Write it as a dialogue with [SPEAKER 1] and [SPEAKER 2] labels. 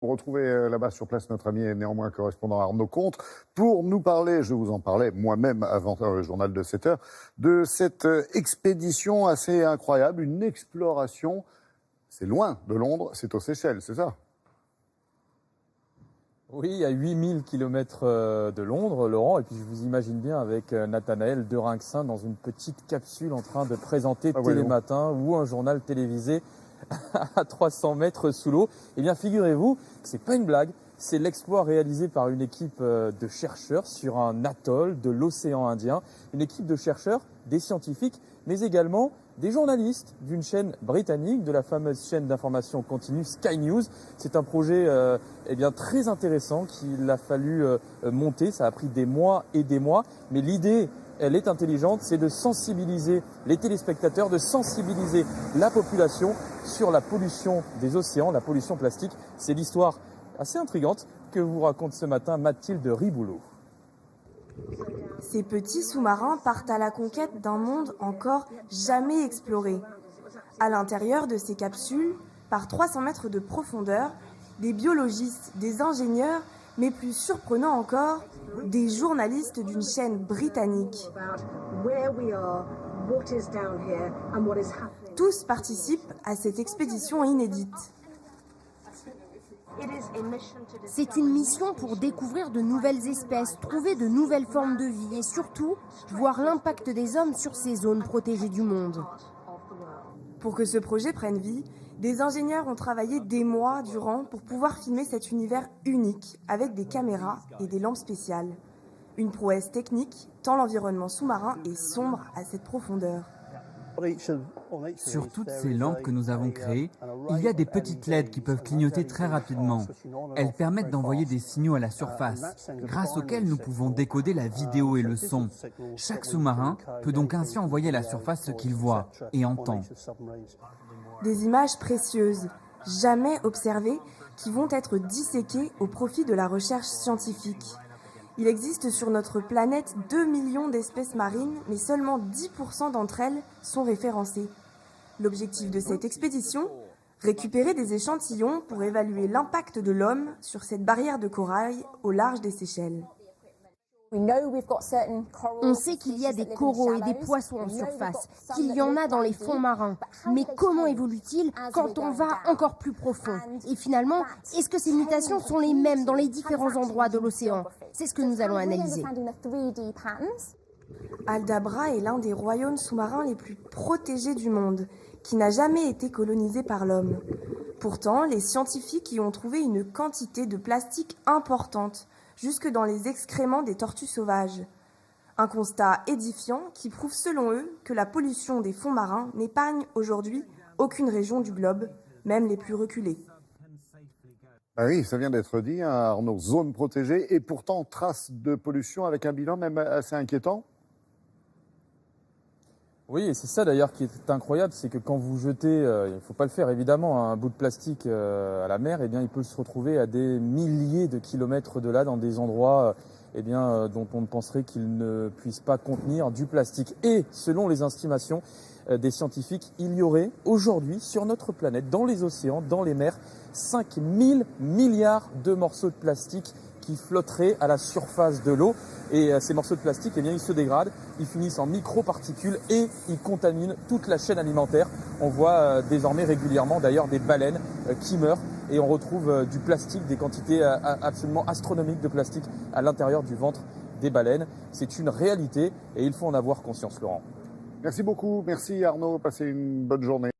[SPEAKER 1] Vous retrouvez là-bas sur place notre ami et néanmoins correspondant Arnaud Contre pour nous parler, je vous en parlais moi-même avant le journal de 7 heures, de cette expédition assez incroyable, une exploration. C'est loin de Londres, c'est aux Seychelles, c'est ça?
[SPEAKER 2] Oui, à 8000 km de Londres, Laurent, et puis je vous imagine bien avec Nathanaël Derinxin dans une petite capsule en train de présenter Télématin ou un journal télévisé à 300 mètres sous l'eau. Eh bien, figurez-vous que c'est pas une blague, c'est l'exploit réalisé par une équipe de chercheurs sur un atoll de l'océan Indien. Une équipe de chercheurs, des scientifiques, mais également des journalistes d'une chaîne britannique, de la fameuse chaîne d'information continue Sky News. C'est un projet très intéressant qu'il a fallu monter. Ça a pris des mois et des mois, mais l'idée, elle est intelligente, c'est de sensibiliser les téléspectateurs, de sensibiliser la population sur la pollution des océans, la pollution plastique. C'est l'histoire assez intrigante que vous raconte ce matin Mathilde Riboulot.
[SPEAKER 3] Ces petits sous-marins partent à la conquête d'un monde encore jamais exploré. À l'intérieur de ces capsules, par 300 mètres de profondeur, des biologistes, des ingénieurs, mais plus surprenant encore, des journalistes d'une chaîne britannique. Tous participent à cette expédition inédite.
[SPEAKER 4] C'est une mission pour découvrir de nouvelles espèces, trouver de nouvelles formes de vie et surtout voir l'impact des hommes sur ces zones protégées du monde.
[SPEAKER 3] Pour que ce projet prenne vie, des ingénieurs ont travaillé des mois durant pour pouvoir filmer cet univers unique avec des caméras et des lampes spéciales. Une prouesse technique, tant l'environnement sous-marin est sombre à cette profondeur.
[SPEAKER 5] Sur toutes ces lampes que nous avons créées, il y a des petites LED qui peuvent clignoter très rapidement. Elles permettent d'envoyer des signaux à la surface, grâce auxquels nous pouvons décoder la vidéo et le son. Chaque sous-marin peut donc ainsi envoyer à la surface ce qu'il voit et entend.
[SPEAKER 3] Des images précieuses, jamais observées, qui vont être disséquées au profit de la recherche scientifique. Il existe sur notre planète 2 millions d'espèces marines, mais seulement 10% d'entre elles sont référencées. L'objectif de cette expédition, récupérer des échantillons pour évaluer l'impact de l'homme sur cette barrière de corail au large des Seychelles.
[SPEAKER 4] On sait qu'il y a des coraux et des poissons en surface, qu'il y en a dans les fonds marins. Mais comment évoluent-ils quand on va encore plus profond? Et finalement, est-ce que ces mutations sont les mêmes dans les différents endroits de l'océan? C'est ce que nous allons analyser.
[SPEAKER 3] Aldabra est l'un des royaumes sous-marins les plus protégés du monde, qui n'a jamais été colonisé par l'homme. Pourtant, les scientifiques y ont trouvé une quantité de plastique importante, jusque dans les excréments des tortues sauvages. Un constat édifiant qui prouve selon eux que la pollution des fonds marins n'épargne aujourd'hui aucune région du globe, même les plus reculées.
[SPEAKER 1] Ah oui, ça vient d'être dit, hein, Arnaud, zone protégée et pourtant traces de pollution avec un bilan même assez inquiétant.
[SPEAKER 2] Oui, et c'est ça d'ailleurs qui est incroyable, c'est que quand vous jetez, il ne faut pas le faire évidemment, un bout de plastique à la mer, eh bien, il peut se retrouver à des milliers de kilomètres de là, dans des endroits dont on ne penserait qu'il ne puisse pas contenir du plastique. Et selon les estimations des scientifiques, il y aurait aujourd'hui sur notre planète, dans les océans, dans les mers, 5000 milliards de morceaux de plastique qui flotteraient à la surface de l'eau. Et ces morceaux de plastique, eh bien, ils se dégradent, ils finissent en microparticules et ils contaminent toute la chaîne alimentaire. On voit désormais régulièrement d'ailleurs des baleines qui meurent et on retrouve du plastique, des quantités absolument astronomiques de plastique à l'intérieur du ventre des baleines. C'est une réalité et il faut en avoir conscience, Laurent.
[SPEAKER 1] Merci beaucoup, merci Arnaud, passez une bonne journée.